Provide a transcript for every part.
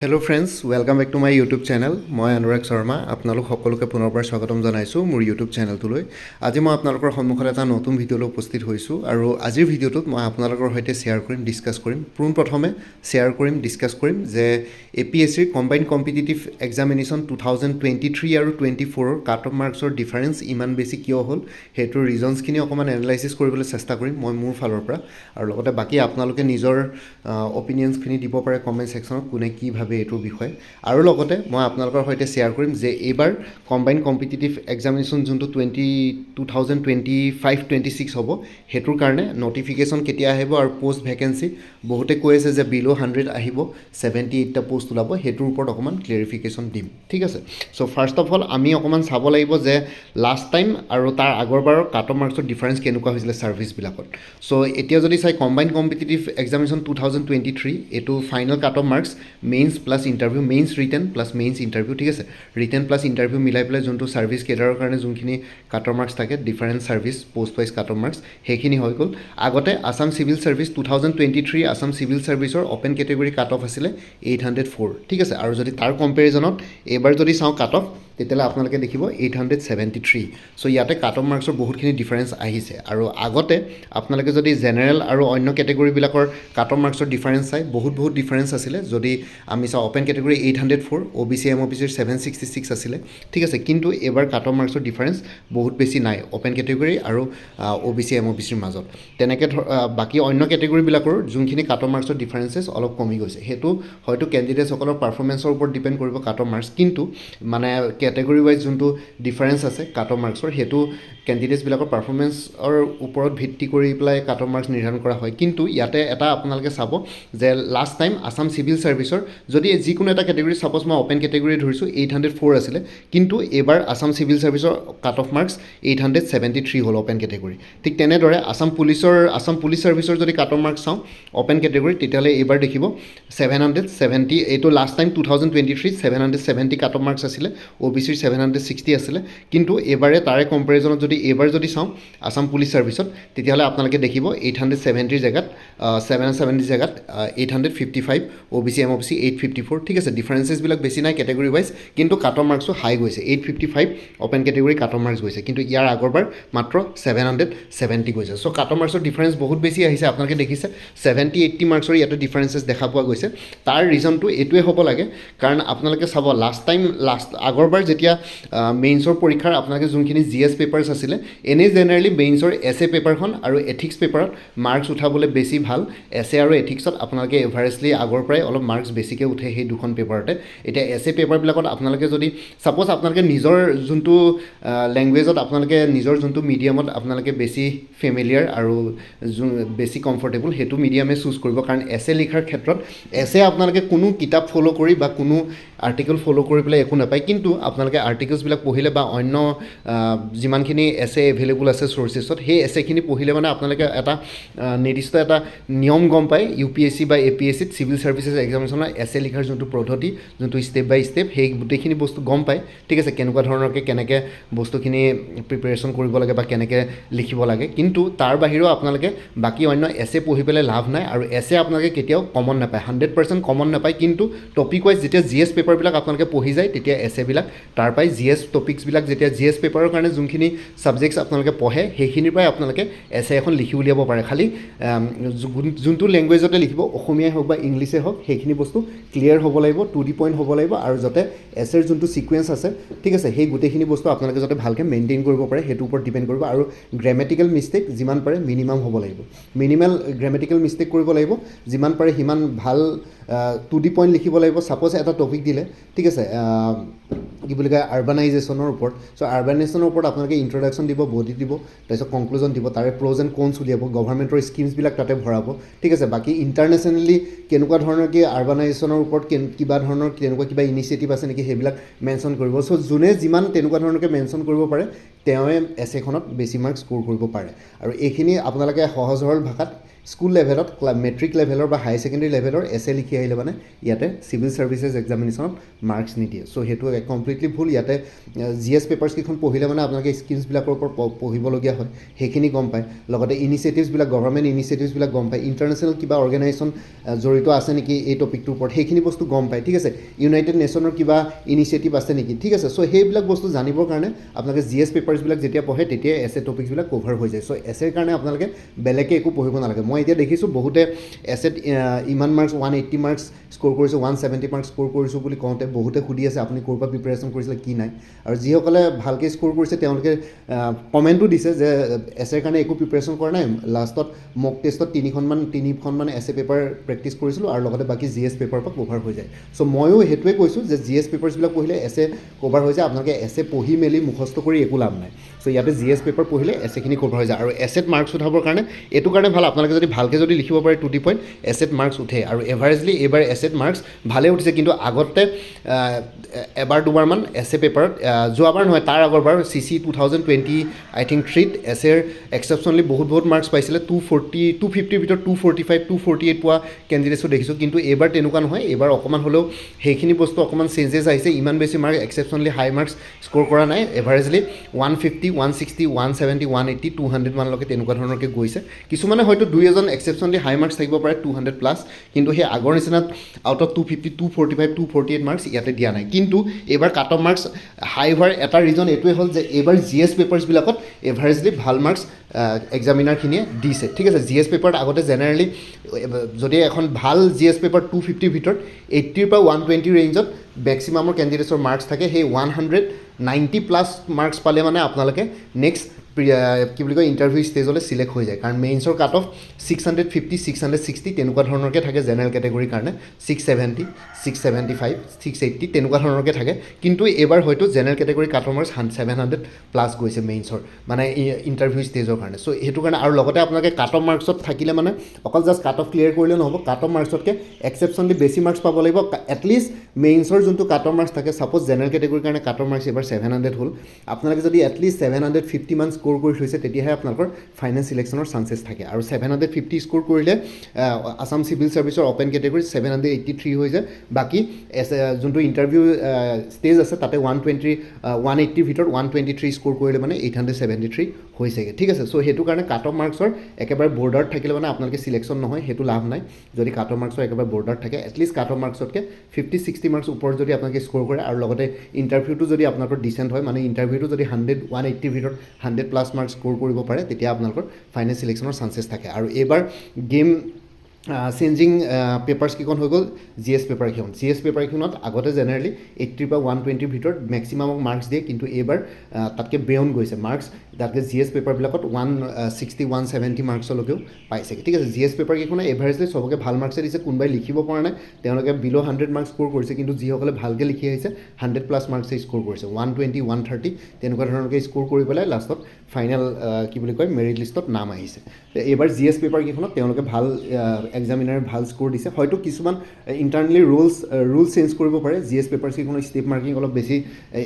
Hello' friends, welcome back to my YouTube channel. মই অনুৰাগ শৰ্মা। আপোনালোক সকলোকে পুনৰবাৰ স্বাগতম জনাইছোঁ মোৰ ইউটিউব চেনেলটোলৈ। আজি মই আপোনালোকৰ সন্মুখত এটা নতুন ভিডিঅ'লৈ উপস্থিত হৈছোঁ আৰু আজিৰ ভিডিঅ'টোত মই আপোনালোকৰ সৈতে শ্বেয়াৰ কৰিম, ডিছকাছ কৰিম। পোনপ্ৰথমে শ্বেয়াৰ কৰিম, ডিছকাছ কৰিম যে APSCৰ কম্বাইণ্ড কম্পিটিটিভ এক্সামিনেশ্যন 2023 আৰু 24ৰ কাট অফ মাৰ্কছৰ ডিফাৰেঞ্চ ইমান বেছি কিয় হ'ল, সেইটোৰ ৰিজনছখিনি অকণমান এনালাইচিছ কৰিবলৈ চেষ্টা কৰিম মই মোৰ ফালৰ পৰা। আৰু লগতে বাকী আপোনালোকে নিজৰ অপিনিয়নছখিনি দিব পাৰে কমেণ্ট ছেকশ্যনত, কোনে কি ভাবে এইটোৰ বিষয়ে। আৰু লগতে মই আপোনালোকৰ সৈতে শ্বেয়াৰ কৰিম যে এইবাৰ কম্বাইণ্ড কম্পিটিটিভ এক্সামিনেশ্যন যোনটো 2025-26 হ'ব, সেইটোৰ কাৰণে নটিফিকেশ্যন কেতিয়া আহিব আৰু পষ্ট ভেকেঞ্চি বহুতে কৈ আছে যে বিল' 100 আহিব, 78টা পষ্ট ওলাব, সেইটোৰ ওপৰত অকণমান ক্লেৰিফিকেশ্যন দিম। ঠিক আছে, চ' ফাৰ্ষ্ট অফ অল আমি অকণমান চাব লাগিব যে লাষ্ট টাইম আৰু তাৰ আগৰবাৰৰ কাট অফ মাৰ্কছৰ ডিফাৰেঞ্চ কেনেকুৱা হৈছিলে ছাৰ্ভিচবিলাকত। চ' এতিয়া যদি চাই কম্বাইণ্ড কম্পিটিটিভ এক্সামিনেশ্যন 2023, এইটো ফাইনেল কাট off marks mains plus interview, mains written plus mains interview. ঠিক আছে, ৰিটেন প্লাছ ইণ্টাৰভিউ মিলাই পেলাই যোনটো ছাৰ্ভিচ কেডাৰৰ কাৰণে যোনখিনি কাট অফ মাৰ্কছ থাকে, different service post wise cut off marks, সেইখিনি হৈ গ'ল। আগতে Assam civil service 2023 Assam civil ছাৰ্ভিচৰ অ'পেন কেটেগৰী কাট অফ আছিলে 804। ঠিক আছে, আৰু যদি তাৰ কম্পেৰিজনত এইবাৰ যদি চাওঁ কাট অফ, তেতিয়াহ'লে আপোনালোকে দেখিব 873। চ' ইয়াতে কাট অফ মাৰ্কছৰ বহুতখিনি ডিফাৰেঞ্চ আহিছে। আৰু আগতে আপোনালোকে যদি জেনেৰেল আৰু অন্য কেটেগৰীবিলাকৰ কাট অফ মাৰ্কছৰ ডিফাৰেঞ্চ চাই, বহুত ডিফাৰেঞ্চ আছিলে। যদি আমি চাওঁ অ'পেন কেটেগৰী 804, OBC MOBCৰ 766 আছিলে। ঠিক আছে, কিন্তু এইবাৰ কাট অফ মাৰ্কছৰ ডিফাৰেঞ্চ বহুত বেছি নাই অ'পেন কেটেগৰী আৰু OBC MOBCৰ মাজত। তেনেকৈ বাকী অন্য কেটেগৰীবিলাকৰ যোনখিনি কাট অফ মাৰ্কছৰ ডিফাৰেঞ্চেছ অলপ কমি গৈছে, সেইটো হয়তো কেণ্ডিডেটসকলৰ পাৰফৰ্মেঞ্চৰ ওপৰত ডিপেণ্ড কৰিব কাট অফ মাৰ্কছ, কিন্তু মানে কেটেগৰী ৱাইজ যোনটো ডিফাৰেঞ্চ আছে কাট অফ মাৰ্কছৰ, সেইটো কেণ্ডিডেটছবিলাকৰ পাৰফৰ্মেঞ্চৰ ওপৰত ভিত্তি কৰি পেলাই কাট অফ মাৰ্কছ নিৰ্ধাৰণ কৰা হয়। কিন্তু ইয়াতে এটা আপোনালোকে চাব যে লাষ্ট টাইম আছাম চিভিল ছাৰ্ভিচৰ যদি যিকোনো এটা কেটেগৰী, ছাপ'জ মই অ'পেন কেটেগৰী ধৰিছোঁ, 804 আছিলে, কিন্তু এইবাৰ আছাম চিভিল ছাৰ্ভিচৰ কাট অফ মাৰ্কছ 873 হ'ল অ'পেন কেটেগৰী। ঠিক তেনেদৰে আছাম পুলিচ ছাৰ্ভিচৰ যদি কাট অফ মাৰ্কছ চাওঁ অ'পেন কেটেগৰী, তেতিয়াহ'লে এইবাৰ দেখিব 770। এইটো লাষ্ট টাইম 2023 770 কাট অফ মাৰ্কছ আছিলে, OBCৰ 760 আছিলে, কিন্তু এইবাৰে তাৰে কম্পেৰিজনত যদি এইবাৰ যদি চাওঁ আছাম পুলিচ ছাৰ্ভিচত, তেতিয়াহ'লে আপোনালোকে দেখিব 870 জেগাত 770 জেগাত 855, OBC MOBC 854। ঠিক আছে, ডিফাৰেঞ্চেছবিলাক বেছি নাই কেটেগৰী ৱাইজ, কিন্তু কাট অফ মাৰ্কছো হাই গৈছে। 855 open category cut off marks গৈছে, কিন্তু ইয়াৰ আগৰবাৰ মাত্ৰ 770 গৈছে। চ' কাট অফ মাৰ্কছৰ ডিফাৰেঞ্চ বহুত বেছি আহিছে। আপোনালোকে দেখিছে 70-80 মাৰ্কছৰ ইয়াতে ডিফাৰেঞ্চেছ দেখা পোৱা গৈছে। তাৰ ৰিজনটো এইটোৱে হ'ব লাগে, কাৰণ আপোনালোকে চাব আগৰবাৰ যেতিয়া মেইনছৰ পৰীক্ষাৰ আপোনালোকে যোনখিনি GS পেপাৰ্ছ আছিলে, এনেই জেনেৰেলি মেইনছৰ এছে পেপাৰখন আৰু এথিক্স পেপাৰত মাৰ্কছ উঠাবলৈ বেছি ভাল। এছে আৰু এথিক্সত আপোনালোকে এভাৰেজলি আগৰ পৰাই অলপ মাৰ্কছ বেছিকৈ উঠে সেই দুখন পেপাৰতে। এতিয়া এছে পেপাৰবিলাকত আপোনালোকে যদি ছাপ'জ আপোনালোকে নিজৰ যোনটো লেংগুৱেজত আপোনালোকে নিজৰ যোনটো মিডিয়ামত আপোনালোকে বেছি ফেমিলিয়াৰ আৰু বেছি কমফৰ্টেবল, সেইটো মিডিয়ামে চুজ কৰিব। কাৰণ এছে লিখাৰ ক্ষেত্ৰত এছে আপোনালোকে কোনো কিতাপ ফ'ল' কৰি বা কোনো আৰ্টিকেল ফ'ল' কৰি পেলাই একো নাপায়, কিন্তু আপোনালোকে আৰ্টিকেলছবিলাক পঢ়িলে বা অন্য যিমানখিনি এছে এভেইলেবল আছে চ'ৰ্চেছত, সেই এছেখিনি পঢ়িলে মানে আপোনালোকে এটা নিৰ্দিষ্ট এটা নিয়ম গম পায়। UPSC বা APSCত চিভিল ছাৰ্ভিচেছ এক্সামিনেশ্যনৰ এছে লিখাৰ যোনটো পদ্ধতি, যোনটো ষ্টেপ বাই ষ্টেপ, সেই গোটেইখিনি বস্তু গম পায়। ঠিক আছে, কেনেকুৱা ধৰণৰকৈ কেনেকৈ বস্তুখিনি প্ৰিপেৰেশ্যন কৰিব লাগে বা কেনেকৈ লিখিব লাগে। কিন্তু তাৰ বাহিৰেও আপোনালোকে বাকী অন্য এছে পঢ়ি পেলাই লাভ নাই, আৰু এছে আপোনালোকে কেতিয়াও কমন নাপায়, 100% কমন নাপায়। কিন্তু টপিক ৱাইজ যেতিয়া GS পেপাৰবিলাক আপোনালোকে পঢ়ি যায়, তেতিয়া এছেবিলাক তাৰ পৰাই GS টপিকছবিলাক, যেতিয়া GS পেপাৰৰ কাৰণে যোনখিনি ছাবজেক্টছ আপোনালোকে পঢ়ে, সেইখিনিৰ পৰাই আপোনালোকে এছে এখন লিখি উলিয়াব পাৰে। খালি যোনটো লেংগুৱেজতে লিখিব, অসমীয়াই হওক বা ইংলিছে হওক, সেইখিনি বস্তু ক্লিয়াৰ হ'ব লাগিব, টু দি পইণ্ট হ'ব লাগিব, আৰু যাতে এছেৰ যোনটো ছিকুৱেঞ্চ আছে, ঠিক আছে, সেই গোটেইখিনি বস্তু আপোনালোকে যাতে ভালকৈ মেইনটেইন কৰিব পাৰে, সেইটোৰ ওপৰত ডিপেণ্ড কৰিব। আৰু গ্ৰামেটিকেল মিষ্টেক যিমান পাৰে মিনিমাম হ'ব লাগিব, মিনিমাল গ্ৰামেটিকেল মিষ্টেক কৰিব লাগিব, যিমান পাৰে সিমান ভাল টু দি পইণ্ট লিখিব লাগিব। ছাপ'জ এটা টপিক দিলে, ঠিক আছে, কি বুলি কয়, আৰ্বানাইজেশ্যনৰ ওপৰত। চ' আৰ্বানাইজেশ্যনৰ ওপৰত আপোনালোকে ইন্ট্ৰডাকশ্যন দিব, বডি দিব, তাৰপিছত কনক্লুজন দিব, তাৰে প্ৰ'জ এণ্ড কনছ উলিয়াব, গভৰ্ণমেণ্টৰ স্কিমছবিলাক তাতে ভৰাব। ঠিক আছে, বাকী ইণ্টাৰনেশ্যনেলি কেনেকুৱা ধৰণৰ কি আৰ্বানাইজেশ্যনৰ ওপৰত কিবা ধৰণৰ তেনেকুৱা কিবা ইনিচিয়েটিভ আছে নেকি, সেইবিলাক মেনশ্যন কৰিব। চ' যোনে যিমান তেনেকুৱা ধৰণৰকৈ মেনশ্যন কৰিব পাৰে, তেওঁৱে এছেখনত বেছি মাৰ্কছ স্ক'ৰ কৰিব পাৰে। আৰু এইখিনি আপোনালোকে সহজ সৰল ভাষাত স্কুল লেভেলত মেট্ৰিক লেভেলৰ বা হাই ছেকেণ্ডেৰী লেভেলৰ এছে লিখি আহিলে মানে ইয়াতে চিভিল ছাৰ্ভিচেছ এক্সামিনেশ্যনত মাৰ্কছ নিদিয়ে চ' সেইটো কমপ্লিটলি ভুল ইয়াতে GS পেপাৰ্ছকেইখন পঢ়িলে মানে আপোনালোকে স্কিমছবিলাকৰ ওপৰত পঢ়িবলগীয়া হয় সেইখিনি গম পায় লগতে ইনিচিয়েটিভছবিলাক গভৰ্ণমেণ্ট ইনিচিয়েটিভছবিলাক গম পায় ইণ্টাৰনেশ্যনেল কিবা অৰ্গেনাইজেশ্যন জড়িত আছে নেকি এই টপিকটোৰ ওপৰত সেইখিনি বস্তু গম পায় ঠিক আছে ইউনাইটেড নেশ্যনৰ কিবা ইনিচিয়েটিভ আছে নেকি ঠিক আছে চ' সেইবিলাক বস্তু জানিবৰ কাৰণে আপোনালোকে GS পেপাৰ্ছবিলাক যেতিয়া পঢ়ে তেতিয়া এছে টপিকছবিলাক কভাৰ হৈ যায় চ' এছেৰ কাৰণে আপোনালোকে বেলেগকৈ একো পঢ়িব নালাগে মই এতিয়া দেখিছোঁ বহুতে এছেত ইমান মাৰ্কছ 180 মাৰ্কছ স্ক'ৰ কৰিছোঁ 170 মাৰ্কছ স্ক'ৰ কৰিছোঁ বুলি কওঁতে বহুতে সুধি আছে আপুনি ক'ৰ পৰা প্ৰিপেৰেশ্যন কৰিছিলে কি নাই আৰু যিসকলে ভালকৈ স্ক'ৰ কৰিছে তেওঁলোকে কমেণ্টো দিছে যে এছেৰ কাৰণে একো প্ৰিপেৰেশ্যন কৰা নাই লাষ্টত মক টেষ্টত তিনিখনমান এছে পেপাৰ প্ৰেক্টিছ কৰিছিলোঁ আৰু লগতে বাকী GS পেপাৰৰ পৰা কভাৰ হৈ যায় চ' ময়ো সেইটোৱে কৈছোঁ যে GS পেপাৰ্ছবিলাক পঢ়িলে এছে কভাৰ হৈ যায় আপোনালোকে এছে পঢ়ি মেলি মুখস্থ কৰি একো লাভ নাই চ' ইয়াতে GS পেপাৰ পঢ়িলে এছেখিনি কভাৰ হৈ যায় আৰু এছেত মাৰ্কছ উঠাবৰ কাৰণে এইটো কাৰণে ভাল আপোনালোকে যদি ভালকৈ যদি লিখিব পাৰে 2 পইণ্ট এছেত মাৰ্কছ উঠে আৰু এভাৰেজলি এইবাৰ এছেত মাৰ্কছ ভালেই উঠিছে কিন্তু আগতে এবাৰ দুবাৰমান এছে পেপাৰত যোৱাবাৰ নহয় তাৰ আগৰবাৰ CC 2020 আই থিংক 3ত এছেৰ এক্সেপশ্যনলি বহুত মাৰ্কছ পাইছিলে 250ৰ ভিতৰত 245 248 পোৱা কেণ্ডিডেটছো দেখিছোঁ কিন্তু এইবাৰ তেনেকুৱা নহয় এইবাৰ অকণমান হ'লেও সেইখিনি বস্তু অকণমান চেঞ্জেছ আহিছে ইমান বেছি মাৰ্ক এক্সেপশ্যনলি হাই মাৰ্কছ স্ক'ৰ কৰা নাই এভাৰেজলি 150 160 170 180 200 মানলৈকে তেনেকুৱা ধৰণৰকৈ গৈছে কিছুমানে হয়তো দুই এজন এক্সেপশ্যনলি হাই মাৰ্কছ থাকিব পাৰে 200 প্লাছ কিন্তু সেই আগৰ নিচিনা আউট অফ 250 245 248 মাৰ্কছ ইয়াতে দিয়া নাই কিন্তু এইবাৰ কাট অফ মাৰ্কছ হাই হোৱাৰ এটা ৰিজন এইটোৱে হ'ল যে এইবাৰ GS পেপাৰ্ছবিলাকত এভাৰেজলি ভাল মাৰ্কছ এক্সামিনাৰখিনিয়ে দিছে ঠিক আছে GS পেপাৰত আগতে জেনেৰেলি যদি এখন ভাল GS পেপাৰ 250ৰ ভিতৰত 80ৰ পৰা 120 ৰেঞ্জত মেক্সিমামৰ কেণ্ডিডেটছৰ মাৰ্কছ থাকে সেই 190 প্লাছ মাৰ্কছ পালে মানে আপোনালোকে নেক্সট কি বুলি কয় ইণ্টাৰভিউ ষ্টেজলৈ চিলেক্ট হৈ যায় কাৰণ মেইনছৰ কাট অফ 650 660 তেনেকুৱা ধৰণৰকৈ থাকে জেনেৰেল কেটেগৰীৰ কাৰণে 670 675 680 তেনেকুৱা ধৰণৰকৈ থাকে কিন্তু এইবাৰ হয়তো general category cut off marks 700 plus গৈছে মেইনছৰ মানে ইণ্টাৰভিউ ষ্টেজৰ কাৰণে চ' সেইটো কাৰণে আৰু লগতে আপোনালোকে কাট অফ মাৰ্কছত থাকিলে মানে অকল জাষ্ট কাট অফ ক্লিয়াৰ কৰিলে নহ'ব কাট অফ মাৰ্কছতকৈ এক্সেপশ্যনলি বেছি মাৰ্কছ পাব লাগিব এটলিষ্ট মেইনছৰ যোনটো কাট অফ মাৰ্কছ থাকে ছাপ'জ জেনেৰেল কেটেগৰীৰ কাৰণে কাট অফ মাৰ্কছ এইবাৰ 700 হ'ল আপোনালোকে যদি এটলিষ্ট 750 মান স্ক'ৰ কৰি থৈছে তেতিয়াহে আপোনালোকৰ ফাইনেল চিলেকশ্যনৰ চান্সেছ থাকে আৰু 750 স্ক'ৰ কৰিলে আছাম চিভিল ছাৰ্ভিচৰ অ'পেন কেটেগৰী 783 হৈ যায় বাকী যোনটো ইণ্টাৰভিউ ষ্টেজ আছে তাতে 180ৰ ভিতৰত 123 স্ক'ৰ কৰিলে মানে 873 হৈছেগৈ ঠিক আছে চ' সেইটো কাৰণে কাট অফ মাৰ্কছৰ একেবাৰে বৰ্ডাৰত থাকিলে মানে আপোনালোকে চিলেকশ্যন নহয় সেইটো লাভ নাই যদি কাট অফ মাৰ্কছৰ একেবাৰে বৰ্ডাৰত থাকে এটলিষ্ট কাট অফ মাৰ্কছতকৈ 50-60 মাৰ্কছ ওপৰত যদি আপোনালোকে স্ক'ৰ কৰে আৰু লগতে ইণ্টাৰভিউটো যদি আপোনালোকৰ ডিচেণ্ট হয় মানে ইণ্টাৰভিউটো যদি 180ৰ ভিতৰত 100 প্লাছ মাৰ্কছ স্ক'ৰ কৰিব পাৰে তেতিয়া আপোনালোকৰ ফাইনেল চিলেকশ্যনৰ চান্সেছ থাকে আৰু এইবাৰ গেম চেঞ্জিং পেপাৰ্ছকেইখন হৈ গ'ল GS পেপাৰকেইখন GS পেপাৰকেইখনত আগতে জেনেৰেলি 80ৰ পৰা 120ৰ ভিতৰত মেক্সিমামক মাৰ্কছ দিয়ে কিন্তু এইবাৰ তাতকৈ বেয়ন গৈছে মাৰ্কছ তাতকৈ GS পেপাৰবিলাকত 160 170 মাৰ্কছলৈকেও পাইছেগৈ ঠিক আছে GS পেপাৰকেইখনে এভাৰেজলি চবকে ভাল মাৰ্কছে দিছে কোনোবাই লিখিব পৰা নাই তেওঁলোকে বিল' 100 মাৰ্কছ স্ক'ৰ কৰিছে কিন্তু যিসকলে ভালকৈ লিখি আহিছে 100 প্লাছ মাৰ্কছে স্ক'ৰ কৰিছে 120 130 তেনেকুৱা ধৰণৰকৈ স্ক'ৰ কৰি পেলাই লাষ্টত ফাইনেল কি বুলি কয় মেৰিট লিষ্টত নাম আহিছে এইবাৰ GS পেপাৰকেইখনত তেওঁলোকে ভাল এক্সামিনাৰে ভাল স্ক'ৰ দিছে হয়তো কিছুমান ইণ্টাৰনেলি ৰুলছ চেঞ্জ কৰিব পাৰে GS পেপাৰছকেইখনৰ ষ্টেপ মাৰ্কিং অলপ বেছি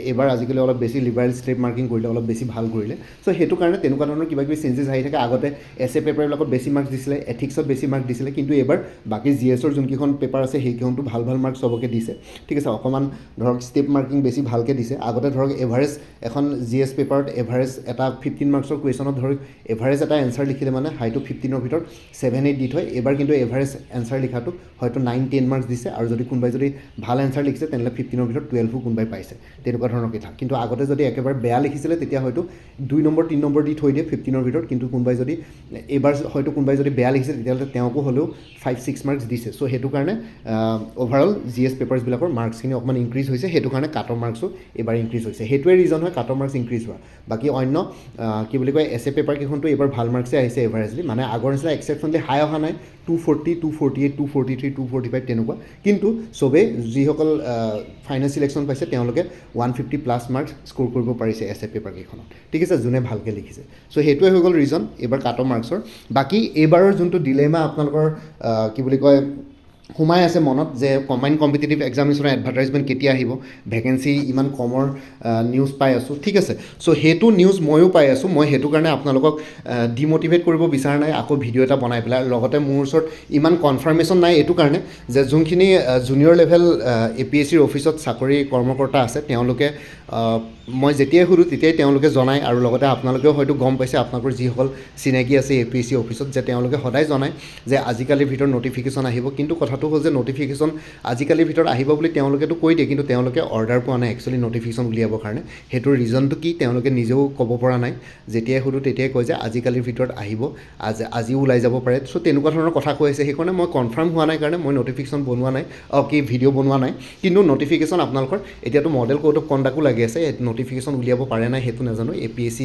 এইবাৰ আজিকালি অলপ বেছি লিবাৰেল ষ্টেপ মাৰ্কিং কৰিলে অলপ বেছি ভাল কৰিলে চ' সেইটো কাৰণে তেনেকুৱা ধৰণৰ কিবা কিবি চেঞ্জেছ আহি থাকে আগতে এছে পেপাৰবিলাকত বেছি মাৰ্কছ দিছিলে এথিক্সত বেছি মাৰ্কছ দিছিলে কিন্তু এইবাৰ বাকী GSৰ যোনকেইখন পেপাৰ আছে সেইকেইখনটো ভাল মাৰ্কছ চবকে দিছে ঠিক আছে অকণমান ধৰক ষ্টেপ মাৰ্কিং বেছি ভালকৈ দিছে আগতে ধৰক এভাৰেজ এখন GS পেপাৰত এভাৰেজ এটা 15 মাৰ্কছৰ কুৱেশ্যনত ধৰক এভাৰেজ এটা এনচাৰ লিখিলে মানে হাইটো 15ৰ ভিতৰত 7-8 দি থয় এইবাৰ কিন্তু এভাৰেজ এনচাৰ লিখাটো হয়তো 9-10 মাৰ্কছ দিছে আৰু যদি কোনোবাই যদি ভাল এনচাৰ লিখিছে তেনেহ'লে 15ৰ ভিতৰত 12ও কোনোবাই পাইছে তেনেকুৱা ধৰণৰ কথা কিন্তু আগতে যদি একেবাৰে বেয়া লিখিছিলে তেতিয়া হয়তো 2 নম্বৰ 3 নম্বৰ দি থৈ দিয়ে 15ৰ ভিতৰত কিন্তু কোনোবাই যদি এইবাৰ হয়তো কোনোবাই যদি বেয়া লিখিছে তেতিয়াহ'লে তেওঁকো হ'লেও 5-6 মাৰ্কছ দিছে চ' সেইটো কাৰণে অ'ভাৰঅল GS পেপাৰ্ছবিলাকৰ মাৰ্কছখিনি অকণমান ইনক্ৰিজ হৈছে সেইটো কাৰণে কাট অফ মাৰ্কছো এইবাৰ ইনক্ৰিজ হৈছে সেইটোৱে ৰিজন হয় কাট অফ মাৰ্কছ ইনক্ৰিজ হোৱা বাকী অন্য কি বুলি কয় এছে পেপাৰকেইখনটো এইবাৰ ভাল মাৰ্কছে আহিছে এভাৰেজলি মানে আগৰ নিচিনা এক্সেপশ্যনলি হাই অহা নাই 240 248 243 245 তেনেকুৱা কিন্তু চবেই যিসকল ফাইনেল চিলেকশ্যন পাইছে তেওঁলোকে 150 প্লাছ মাৰ্কছ স্ক'ৰ কৰিব পাৰিছে এছে পেপাৰকেইখনত ঠিক আছে যোনে ভালকৈ লিখিছে চ' সেইটোৱে হৈ গ'ল ৰিজন এইবাৰ কাট অফ মাৰ্কছৰ বাকী এইবাৰৰ যোনটো ডিলেমা আপোনালোকৰ কি বুলি কয় সোমাই আছে মনত যে কম্বাইন কম্পিটিটিভ এক্সামিনেশ্যনৰ এডভাৰ্টাইজমেণ্ট কেতিয়া আহিব, ভেকেঞ্চি ইমান কমৰ নিউজ পাই আছোঁ, ঠিক আছে। চ' সেইটো নিউজ ময়ো পাই আছোঁ, মই সেইটো কাৰণে আপোনালোকক ডিম'টিভেট কৰিব বিচৰা নাই আকৌ ভিডিঅ' এটা বনাই পেলাই। লগতে মোৰ ওচৰত ইমান কনফাৰ্মেশ্যন নাই এইটো কাৰণে যে যোনখিনি জুনিয়ৰ লেভেল APSCৰ অফিচত চাকৰি কৰ্মকৰ্তা আছে তেওঁলোকে মই যেতিয়াই সুধোঁ তেতিয়াই তেওঁলোকে জনায়, আৰু লগতে আপোনালোকেও হয়তো গম পাইছে, আপোনালোকৰ যিসকল চিনাকি আছে APSC অফিচত, যে তেওঁলোকে সদায় জনায় যে আজিকালিৰ ভিতৰত নটিফিকেশ্যন আহিব। কিন্তু কথাটো হ'ল যে নটিফিকেশ্যন আজিকালিৰ ভিতৰত আহিব বুলি তেওঁলোকেতো কৈ দিয়ে, কিন্তু তেওঁলোকে অৰ্ডাৰ পোৱা নাই একচুৱেলি নটিফিকেশ্যন উলিয়াবৰ কাৰণে। সেইটোৰ ৰিজনটো কি তেওঁলোকে নিজেও ক'ব পৰা নাই। যেতিয়াই সুধোঁ তেতিয়াই কয় যে আজিকালিৰ ভিতৰত আহিব, আজিও ওলাই যাব পাৰে। চ' তেনেকুৱা ধৰণৰ কথা কৈ আছে, সেইকাৰণে মই কনফাৰ্ম হোৱা নাই কাৰণে মই নটিফিকেশ্যন বনোৱা নাই, ভিডিঅ' বনোৱা নাই। কিন্তু নটিফিকেশ্যন আপোনালোকৰ এতিয়াতো মডেল কোড অফ কণ্ডাক্টো লাগি আছে, নটিফিকেশ্যন উলিয়াব পাৰে নাই সেইটো নাজানো। APSC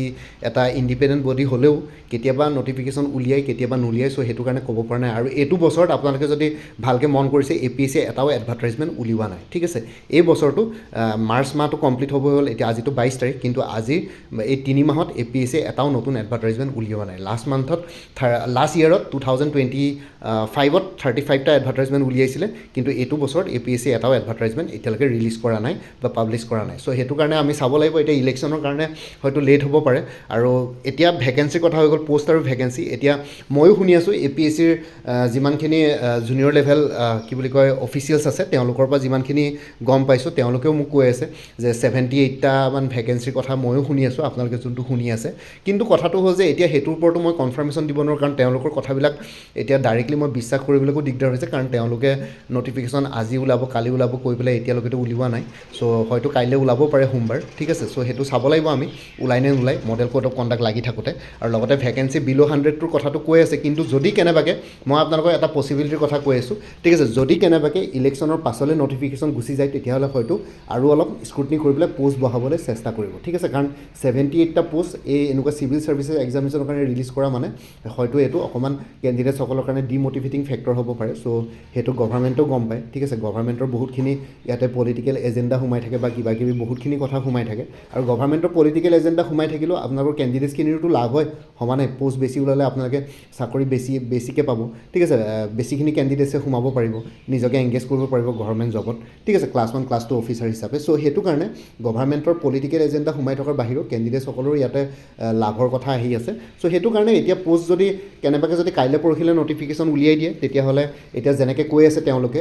এটা ইণ্ডিপেণ্ডেণ্ট বডি হ'লেও কেতিয়াবা নটিফিকেশ্যন উলিয়াই কেতিয়াবা নুলিয়াই, চ' সেইটো কাৰণে ক'ব পৰা নাই। আৰু এইটো বছৰত আপোনালোকে যদি ভালকৈ মন কৰিছে APSC এটাও এডভাৰ্টাইজমেণ্ট উলিওৱা নাই, ঠিক আছে। এই বছৰটো মাৰ্চ মাহটো কমপ্লিট হ'ব হ'ল, এতিয়া আজিতো 22 তাৰিখ, কিন্তু আজিৰ এই 3 মাহত APSC এটাও নতুন এডভাৰ্টাইজমেণ্ট উলিওৱা নাই। লাষ্ট ইয়েৰত 2025ত 35টা এডভাৰ্টাইজমেণ্ট উলিয়াইছিলে, কিন্তু এইটো বছৰত APSC এটাও এডভাৰ্টাইজমেণ্ট এতিয়ালৈকে ৰিলিজ কৰা নাই বা পাব্লিছ কৰা নাই। চ' সেইটো কাৰণে আমি চাব লাগিব, এতিয়া ইলেকশ্যনৰ কাৰণে হয়তো লেট হ'ব পাৰে। আৰু এতিয়া ভেকেঞ্চিৰ কথা হৈ গ'ল, পোষ্ট আৰু ভেকেঞ্চি। এতিয়া ময়ো শুনি আছোঁ APSCৰ যিমানখিনি জুনিয়ৰ লেভেল কি বুলি কয় অফিচিয়েলছ আছে তেওঁলোকৰ পৰা যিমানখিনি গম পাইছোঁ, তেওঁলোকেও মোক কৈ আছে যে 78টামান ভেকেঞ্চিৰ কথা ময়ো শুনি আছোঁ, আপোনালোকে যোনটো শুনি আছে। কিন্তু কথাটো হ'ল যে এতিয়া সেইটোৰ ওপৰতো মই কনফাৰ্মেশ্যন দিব নোৱাৰোঁ, কাৰণ তেওঁলোকৰ কথাবিলাক এতিয়া ডাইৰেক্টলি মই বিশ্বাস কৰিবলৈকো দিগদাৰ হৈছে, কাৰণ তেওঁলোকে নটিফিকেশ্যন আজি ওলাব কালি ওলাব কৈ পেলাই এতিয়ালৈকেতো উলিওৱা নাই। চ' হয়তো কাইলৈ ওলাব পাৰে সোমবাৰ, ঠিক আছে। চ' সেইটো চাব লাগিব আমি ওলাই নে নোলাই, মডেল কোড অফ কণ্ডাক্ট লাগি থাকোঁতে। আৰু লগতে ভেকেঞ্চি বিল' 100টোৰ কথাটো কৈ আছে, কিন্তু যদি কেনেবাকৈ মই আপোনালোকক এটা পচিবিলিটিৰ কথা কৈ আছোঁ, ঠিক আছে। যদি কেনেবাকৈ ইলেকশ্যনৰ পাছলৈ নটিফিকেশ্যন গুচি যায় তেতিয়াহ'লে হয়তো আৰু অলপ স্ক্ৰুটনি কৰি পেলাই পোষ্ট বঢ়াবলৈ চেষ্টা কৰিব, ঠিক আছে। কাৰণ 78টা পোষ্ট এই এনেকুৱা চিভিল ছাৰ্ভিচেছ এক্সামিনেশ্যনৰ কাৰণে ৰিলিজ কৰা মানে হয়তো এইটো অকণমান কেণ্ডিডেটসকলৰ কাৰণে ডিম'টিভেটিং ফেক্টৰ হ'ব পাৰে। চ' সেইটো গভৰ্ণমেণ্টেও গম পায়, ঠিক আছে। গভৰ্ণমেণ্টৰ বহুতখিনি ইয়াতে পলিটিকেল এজেণ্ডা সোমাই থাকে বা কিবা কিবি বহুতখিনি কথা সোমাই থাকে, আৰু গভৰ্ণমেণ্টৰ পলিটিকেল এজেণ্ডা সোমাই থাকিলেও আপোনালোকৰ কেণ্ডিডেটছখিনিৰতো লাভ হয় সমানে। পোষ্ট বেছি ওলালে আপোনালোকে চাকৰি বেছিকৈ পাব, ঠিক আছে। বেছিখিনি কেণ্ডিডেটছে সোমাব পাৰিব, নিজকে এংগেজ কৰিব পাৰিব গভৰ্ণমেণ্ট জবত, ঠিক আছে, ক্লাছ 1 ক্লাছ 2 অফিচাৰ হিচাপে। চ' সেইটো কাৰণে গভৰ্ণমেণ্টৰ পলিটিকেল এজেণ্ডা সোমাই থকাৰ বাহিৰেও কেণ্ডিডেটছসকলৰো ইয়াতে লাভৰ কথা আহি আছে। চ' সেইটো কাৰণে এতিয়া পোষ্ট যদি কেনেবাকৈ যদি কাইলৈ পৰহিলৈ নটিফিকেশ্যন উলিয়াই দিয়ে তেতিয়াহ'লে এতিয়া যেনেকৈ কৈ আছে তেওঁলোকে,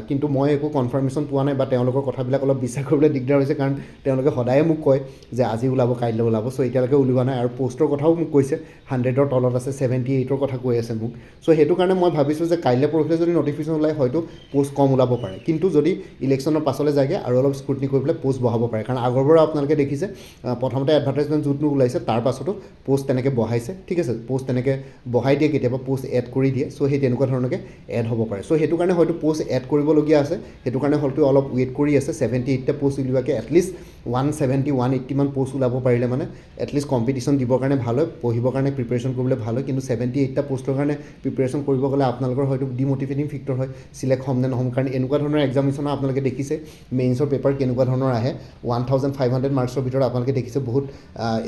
কিন্তু মই একো কনফাৰ্মেশ্যন পোৱা নাই বা তেওঁলোকৰ কথাবিলাক অলপ বিশ্বাস কৰিবলৈ দিগদাৰ হৈছে, কাৰণ তেওঁলোকে সদায়ে মোক কয় যে আজি ওলাব কাইলৈ ওলাব। চ' এতিয়ালৈকে উলিওৱা নাই, আৰু পোষ্টৰ কথাও মোক কৈছে 100ৰ তলত আছে, 78ৰ কথা কৈ আছে মোক। চ' সেইটো কাৰণে মই ভাবিছোঁ যে কাইলৈ পৰহিলৈ যদি নটিফিকেশ্যন ওলাই হয়তো পোষ্ট কম ওলাব পাৰে, কিন্তু যদি ইলেকশ্যনৰ পাছলৈ যায়গৈ আৰু অলপ স্ক্ৰুটনি কৰি পেলাই পোষ্ট বঢ়াব পাৰে। কাৰণ আগৰবাৰ আপোনালোকে দেখিছে প্ৰথমতে এডভাৰ্টাইজমেণ্ট যোনটো ওলাইছে তাৰ পাছতো পোষ্ট তেনেকৈ বঢ়াইছে, ঠিক আছে। পোষ্ট তেনেকৈ বঢ়াই দিয়ে, কেতিয়াবা পোষ্ট এড কৰি দিয়ে। চ' সেই তেনেকুৱা ধৰণকে এড হ'ব পাৰে। চ' সেইটো কাৰণে হয়তো পোষ্ট এড কৰিবলগীয়া আছে, সেইটো কাৰণে হয়তো অলপ ৱেইট কৰি আছে। 78টা পোষ্ট উলিওৱাকৈ এটলিষ্ট 170 180 মান পোষ্ট ওলাব পাৰিলে মানে এটলিষ্ট কম্পিটিশ্যন দিবৰ কাৰণে ভাল হয়, পঢ়িবৰ কাৰণে প্ৰিপেৰেশ্যন কৰিবলৈ ভাল হয়। কিন্তু 78টা পোষ্টৰ কাৰণে প্ৰিপেৰেশ্যন কৰিব গ'লে আপোনালোকৰ হয়তো ডিম'টিভেটিং ফেক্টৰ হয়, চিলেক্ট হ'ম নে নহ'ম। কাৰণ এনেকুৱা ধৰণৰ এক্সামিনেশ্যনৰ আপোনালোকে দেখিছে মেইনছৰ পেপাৰ কেনেকুৱা ধৰণৰ আহে, 1500 মাৰ্কছৰ ভিতৰত আপোনালোকে দেখিছে বহুত।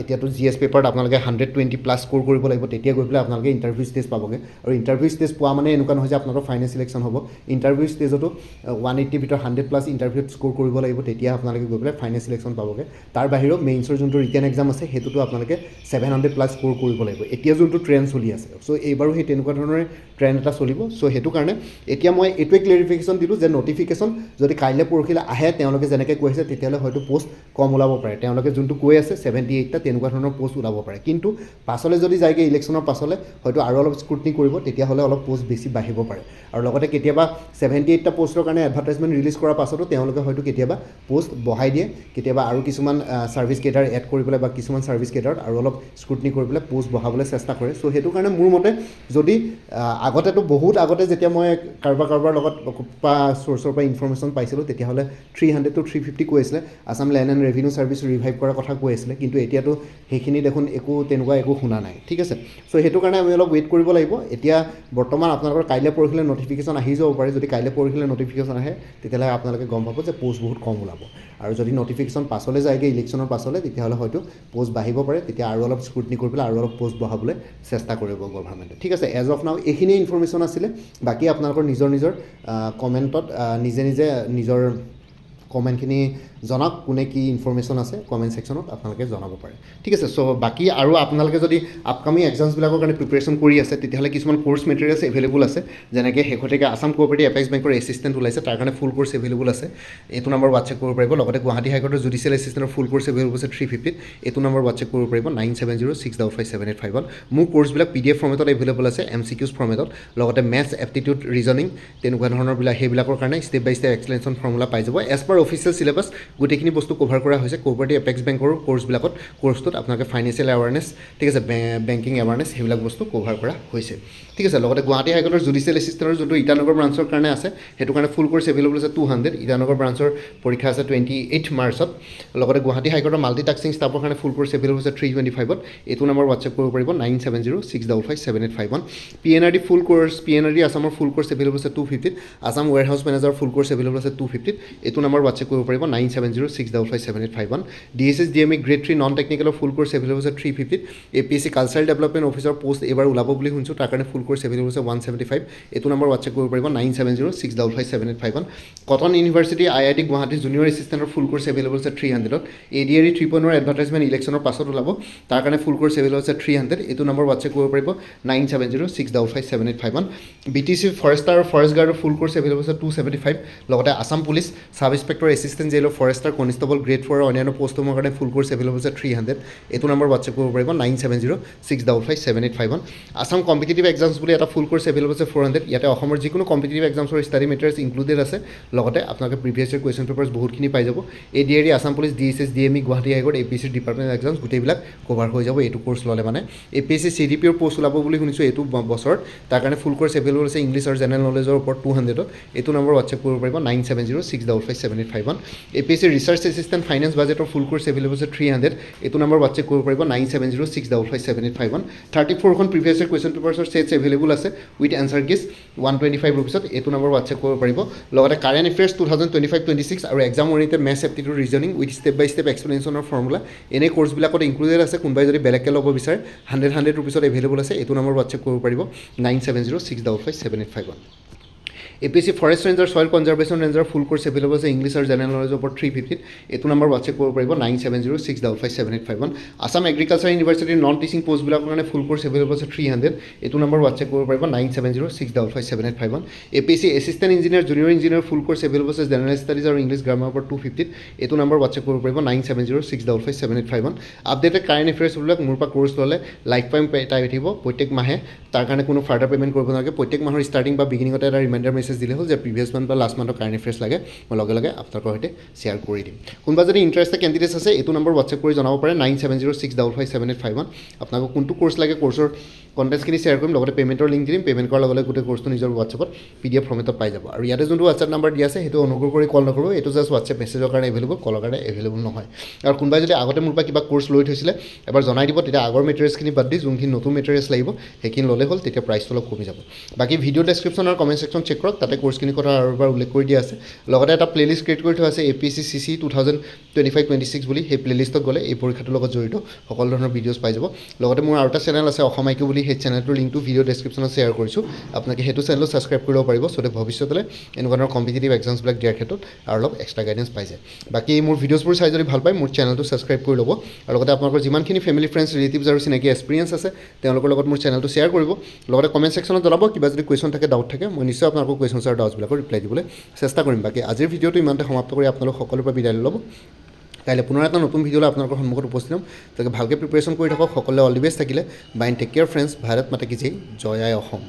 এতিয়াতো GS পেপাৰত আপোনালোকে 120+ স্ক'ৰ কৰিব লাগিব, তেতিয়া গৈ পেলাই আপোনালোকে ইণ্টাৰভিউ ষ্টেজ পাবগৈ। আৰু ইণ্টাৰভিউ ষ্টেজ পোৱা মানে এনেকুৱা নহয় যে আপোনালোকৰ ফাইনেল চিলেকশ্যন হ'ব। ইণ্টাৰভিউ ষ্টেজতো 180 ভিতৰত 100+ ইণ্টাৰভিউত স্ক'ৰ কৰিব লাগিব, তেতিয়া আপোনালোকে গৈ পেলাই ফাইনেল চিলেকশ্যন পাবগৈ। তাৰ বাহিৰেও মেইনছৰ যোনটো ৰিটেন এক্সাম আছে সেইটোতো আপোনালোকে 700+ স্ক'ৰ কৰিব লাগিব, এতিয়া যোনটো ট্ৰেণ্ড চলি আছে। চ' এইবাৰো সেই তেনেকুৱা ধৰণৰ ট্ৰেণ্ড এটা চলিব। চ' সেইটো কাৰণে এতিয়া মই এইটোৱে ক্লেৰিফিকেশ্যন দিলোঁ যে নটিফিকেশ্যন যদি কাইলৈ পৰহিলৈ আহে তেওঁলোকে যেনেকৈ কৈ আছে তেতিয়াহ'লে হয়তো পোষ্ট কম ওলাব পাৰে। তেওঁলোকে যোনটো কৈ আছে 78টা তেনেকুৱা ধৰণৰ পোষ্ট ওলাব পাৰে, কিন্তু পাছলৈ যদি যায়গৈ ইলেকশ্যনৰ পাছলৈ হয়তো আৰু অলপ স্ক্ৰুটনি কৰিব, তেতিয়াহ'লে অলপ পোষ্ট বেছি বাঢ়িব পাৰে। আৰু লগতে কেতিয়াবা 78টা পোষ্টৰ কাৰণে এডভাৰ্টাইজমেণ্ট ৰিলিজ কৰাৰ পাছতো তেওঁলোকে হয়তো কেতিয়াবা পোষ্ট বঢ়াই দিয়ে, কেতিয়াবা আৰু কিছুমান ছাৰ্ভিচ কেডাৰ এড কৰি পেলাই বা কিছুমান ছাৰ্ভিচ কেডাৰত আৰু অলপ স্ক্ৰুটনি কৰি পেলাই পোষ্ট বঢ়াবলৈ চেষ্টা কৰে। চ' সেইটো কাৰণে মোৰ মতে যদি আগতেতো বহুত আগতে যেতিয়া মই কাৰোবাৰ লগত বা চ'ৰ্চৰ পৰা ইনফৰ্মেশ্যন পাইছিলোঁ তেতিয়াহ'লে 300 to 350 কৈ আছিলে, Assam land and revenue service revive কৰাৰ কথা কৈ আছিলে, কিন্তু এতিয়াতো সেইখিনি দেখোন তেনেকুৱা একো শুনা নাই, ঠিক আছে। চ' সেইটো কাৰণে আমি অলপ ৱেইট কৰিব লাগিব। এতিয়া বৰ্তমান আপোনালোকৰ কাইলৈ পৰহিলৈ নটিফিকেশ্যন আহি যাব পাৰে। যদি কাইলৈ পৰহিলৈ নটিফিকেশ্যন আহে তেতিয়াহ'লে আপোনালোকে গম পাব যে পোষ্ট বহুত কম ওলাব। আৰু যদি নটিফিকেশ্যন পাছলৈ যায়গৈ ইলেকশ্যনৰ পাছলৈ তেতিয়াহ'লে হয়তো পোষ্ট বাঢ়িব পাৰে, তেতিয়া আৰু অলপ স্ক্ৰুটনি কৰি পেলাই আৰু অলপ পোষ্ট বঢ়াবলৈ চেষ্টা কৰিব গভৰ্ণমেণ্টে। ঠিক আছে, এজ অফ নাও এইখিনিয়ে ইনফৰ্মেশ্যন আছিলে। বাকী আপোনালোকৰ নিজৰ নিজৰ কমেণ্টত নিজে নিজে নিজৰ কমেণ্টখিনি জনাওক, কোনে কি ইনফৰ্মেশ্যন আছে কমেণ্ট ছেকশ্যনত আপোনালোকে জনাব পাৰে। ঠিক আছে, চ' বাকী আৰু আপোনালোকে যদি আপকামিং এক্সামছবিলাকৰ কাৰণে প্ৰিপেৰেশ্যন কৰি আছে তেতিয়াহ'লে কিছুমান কোৰ্চ মেটেৰিয়েলছ এভেইলেবল আছে, যেনেকৈ শেহতীয়াকৈ আছাম কোঅপাৰেটিভ এপেক্স বেংকৰ এছিষ্টেণ্ট ওলাইছে, তাৰ কাৰণে ফুল কোৰ্চ এভেইলেবল আছে, এইটো নম্বৰ হোৱাটছএপ কৰিব পাৰিব। লগতে Guwahati হাইকোৰ্টৰ judicial এছিষ্টেণ্টৰ full course available আছে 350, এইটো নম্বৰ হোৱাটছএপ কৰিব পাৰিব 9706557851। মোৰ কোৰ্চবিলাক PDF ফৰ্মেটত এভেইলেবল আছে, MCQs ফৰ্মেটত, লগতে মেথছ, এপ্টিটিউড, ৰিজনিং তেনেকুৱা ধৰণৰবিলাক সেইবিলাকৰ কাৰণে step by step explanation formula পাই যাব। এজ পাৰ অফিচিয়েল চিলেবাছ গোটেইখিনি বস্তু কভাৰ কৰা হৈছে কোঅপাৰেটিভ এপেক্স বেংকৰ কোৰ্চবিলাকত। কোৰ্চটোত আপোনালোকে ফাইনেন্সিয়েল এৱাৰনেছ, ঠিক আছে, বেংকিং এৱাৰনেছ সেইবিলাক বস্তু কভাৰ কৰা হৈছে। ঠিক আছে, লগতে গুৱাহাটী হাইকোৰ্টৰ জুডিচিয়েল এছিষ্টেণ্টৰ যোনটো ইটানগৰ ব্ৰাঞ্চৰ কাৰণে আছে সেইটো কাৰণে ফুল কোৰ্চ এভেইলেবল আছে 200, ইটানগৰ ব্ৰাঞ্চৰ পৰীক্ষা আছে 28 মাৰ্চত। লগতে গুৱাহাটী হাইকোৰ্টৰ মাল্টিটাস্কিং ষ্টাফৰ কাৰণে ফুল কোৰ্চ এভেইলেবল আছে 325ত, এইটো নম্বৰ হোৱাটছএপ কৰিব পাৰিব 9706557851। PNRD ফুল কোৰ্চ, PNRD আছামৰ ফুল কোৰ্চ এভেইলেবল আছে 250ত, আছাম ৱেৰহাউচ মেনেজাৰ ফুল কোৰ্চ এভেইলেবল আছে 250ত, এইটো নম্বৰ হোৱাটছএপ কৰিব পাৰিব 9706557851। DSS DME গ্ৰেড 3 নন টেকনিকেলৰ ফুল কোৰ্চ এভেইলেবল আছে 350ত। APSC কালচাৰেল ডেভেলপমেণ্ট অফিচৰ পোষ্ট এইবাৰ ওলাব বুলি শুনিছোঁ, তাৰ কাৰণে ফুল কোৰ্চ এভেইলেবল আছে 175, এইটো নম্বৰ হোৱাটছএপ কৰিব পাৰিব 9706557851। Cotton University IIT Guwahati junior এছিষ্টেণ্টৰ ফুল কোৰ্চ এভেইলেবল আছে 300ত। ADRE 3.0 এডভাৰটাইজমেণ্ট ইলেকশ্যনৰ পাছত ওলাব, তাৰ কাৰণে ফুল কোৰ্চ এভেইলেবল আছে 300, এইটো নম্বৰ হোৱাটছএপ কৰিব পাৰিব 9706557851। BTC ফৰেষ্টাৰ আৰু ফৰেষ্ট গাৰ্ডৰ ফুল কোৰ্চ এভেইলেবল আছে 275, লগতে Assam police sub inspector assistant jailer forester constable grade 4 অন্যান্য পোষ্টসমূহৰ কাৰণে ফুল কোৰ্চ এভেইলেবল আছে 300, এইটো নম্বৰ হোৱাটছএপ কৰিব পাৰিব 9706557851। আছাম কম্পিটিটিভ এক্সামছ বুলি এটা ফুল কোৰ্চ এভেইলেবল আছে 400, ইয়াতে অসমৰ যিকোনো কম্পিটিটিভ এক্সামছৰ ষ্টাডি মেটেৰিয়েলছ ইনক্লুডেড আছে, লগতে আপোনালোকে প্ৰিভিয়াছ ইয়াৰ কুৱেশ্যন পেপাৰ্ছ বহুতখিনি পাই যাব। ADRE Assam police, DSS DME Guwahati high court, APSC department exams গোটেইবিলাক কভাৰ হৈ যাব এইটো কোৰ্চ ল'লে মানে। APSC CDPৰ পোষ্ট ওলাব বুলি শুনিছোঁ এইটো বছৰত, তাৰ কাৰণে ফুল কোৰ্চ এভেইলেবল আছে ইংলিছ আৰু জেনেৰেল নলেজৰ ওপৰত 200ত, এইটো নম্বৰ হোৱাটছএপ কৰিব পাৰিব 9706557851। APSC ৰিচাৰ্চ এছিষ্টেণ্ট ফাইনেন্স বাজেটৰ ফুল কোৰ্চ এভেইলেবল আছে 300, এইটো নম্বৰ হোৱাটছএপ কৰিব পাৰিব 9706557851। 34খন প্ৰিভিয়াছ ইয়াৰ কুৱেশ্যন পেপাৰ্ছৰ ছেটছ এভেইলেবল আছে উইথ এনচাৰ কিজ 125 ৰুপিছত, এইটো নম্বৰ হোৱাটছএপ কৰিব পাৰিব। লগতে কাৰেণ্ট এফেয়াৰ্ছ 2025-26 আৰু exam oriented maths aptitude reasoning with step by step এক্সপ্লেনেশ্যনৰ ফৰ্মুলা এনে কোৰ্চবিলাকত ইনক্লুডেড আছে। কোনোবাই যদি বেলেগকৈ ল'ব বিচাৰে 100 ৰুপিছত এভেইলেবল আছে, এইটো নম্বৰ হোৱাটছএপ কৰিব পাৰিব 9706557851। APSC forest ranger soil conservation ranger full course available আছে ইংলিছ আৰু জেনেৰেল নলেজৰ ওপৰত 350, এইটো নম্বৰ হোৱাটছএপ কৰিব পাৰিব 9706557851। আছাম এগ্ৰিকালচাৰ ইউনিভাৰ্চিটিৰ নন টিচিং পোষ্টবিলাকৰ কাৰণে ফুল কোৰ্চ এভেইলেবল আছে 300, এইটো নম্বৰ হোৱাটছএপ কৰিব পাৰিব 9706557851। APSC assistant engineer junior engineer full course available আছে জেনেৰেল ষ্টাডিজ আৰু ইংলিছ গ্ৰামাৰৰ ওপৰত 250, এইটো নম্বৰ হোৱাটছএপ কৰিব পাৰিব 9706557851। আপডেটেড কাৰেণ্ট এফেয়াৰ্ছবিলাক মোৰ পৰা কোৰ্চ ল'লে লাইফ টাইম টাইপ থাকিব প্ৰত্যেক মাহে, তাৰ কাৰণে কোনো ফাৰ্ডাৰ পে'মেণ্ট কৰিব নালাগে। প্ৰত্যেক মাহৰ ষ্টাৰ্টিং বা বিগিনিঙতে এটা ৰিমাইণ্ডাৰ মেছেজ দিলে হ'ল যে প্ৰিভিয়াছ মান্থ বা লাষ্ট মান্থৰ কাৰেণ্ট এফেয়াৰ্ছ লাগে, মই লগে লগে আপোনালোকৰ সৈতে শ্বেয়াৰ কৰি দিম। কোনোবা যদি ইণ্টাৰেষ্টেড কেণ্ডিডেটছ আছে এইটো নম্বৰ হোৱাটছএপ কৰি জনাব পাৰে 9706557851। আপোনালোকক কোনটো কোৰ্চ লাগে কোৰ্চৰ কণ্টেণ্টছখিনি শ্বেয়াৰ কৰিম, লগতে পে'মেণ্টৰ লিংক দিম। পে'মেণ্ট কৰাৰ লগে লগে গোটেই কোৰ্চটো নিজৰ হোৱাটছএপত PDF ফৰ্মেটত পাই যাব। আৰু ইয়াতে যোনটো হোৱাটছএপ নাম্বাৰ দিয়া আছে সেইটো অনুগ্ৰহ কৰি কল নকৰোঁ, এইটো জাষ্ট হোৱাটছএপ মেছেজৰ কাৰণে এভেইলেবল, কলৰ কাৰণে এভেইলেবল নহয়। আৰু কোনোবাই যদি আগতে মোৰ পৰা কিবা কোৰ্চ লৈ থৈছিলে এবাৰ জনাই দিব, তেতিয়া আগৰ মেটেৰিয়েলছখিনি বাদ দি যোনখিনি নতুন মেটেৰিয়েলছ লাগিব সেইখিনি ল'লে হ'ল, তেতিয়া প্ৰাইচটো অলপ কমি যাব। বাকী ভিডিঅ' ডেছক্ৰিপশ্যন আৰু কমেণ্ট ছেকশ্যন চেক কৰক, তাতে কোৰ্চখিনিৰ কথা আৰু এবাৰ উল্লেখ কৰি দিয়া আছে। লগতে এটা প্লেলিষ্ট ক্ৰিয়েট কৰি থোৱা আছে APSC CC 2025-26 বুলি, সেই প্লেলিষ্টত গ'লে এই পৰীক্ষাটোৰ লগত জড়িত সকলো ধৰণৰ ভিডিঅ'ছ পাই যাব। লগতে মোৰ আৰু এটা চেনেল আছে অসম IQ বুলি, সেই চেনেলটোৰ লিংকটো ভিডিঅ' ডেছক্ৰিপশ্যনত শ্বেয়াৰ কৰিছোঁ, আপোনালোকে সেইটো চেনেলত ছাবস্ক্ৰাইব কৰিব পাৰিব, যাতে ভৱিষ্যতলৈ এনেকুৱা ধৰণৰ কম্পিটিটিভ এক্সামছবিলাক দিয়াৰ ক্ষেত্ৰত আৰু অলপ এক্সট্ৰা গাইডেঞ্চ পাই যায়। বাকী মোৰ ভিডিঅ'ছবোৰ চাই যদি ভাল পায় মোৰ চেনেলটো ছাবস্ক্ৰাইব কৰি ল'ব, আৰু লগতে আপোনালোকৰ যিমানখিনি ফেমিলি ফ্ৰেণ্ডছ ৰিলেটিভছ আৰু চিনাকি এক্সপিৰিয়েঞ্চ আছে তেওঁলোকৰ লগত মোৰ চেনেলটো শ্বেয়াৰ কৰিব। লগতে কমেণ্ট ছেকশ্যনত জনাব কিবা যদি কুৱেশ্যন থাকে, ডাউট থাকে, মই নিশ্চয় আপোনালোকৰ কুৱেশ্যনছ আৰু ডাউটছবিলাকৰ ৰিপ্লাই দিবলৈ চেষ্টা কৰিম। বাকী আজিৰ ভিডিঅ'টো ইমানতে সমাপ্ত কৰি আপোনালোক সকলোৰে পৰা বিদায় ল'ব। কাইলৈ পুনৰ এটা নতুন ভিডিঅ'লৈ আপোনালোকৰ সন্মুখত উপস্থিত হ'ম। তাকে ভালকৈ প্ৰিপেৰেশ্যন কৰি থাকক। সকলোৱে অল দি বেষ্ট থাকিলে। Bye and take care friends. Bharat Mata কি জয়, জয় আই অসম।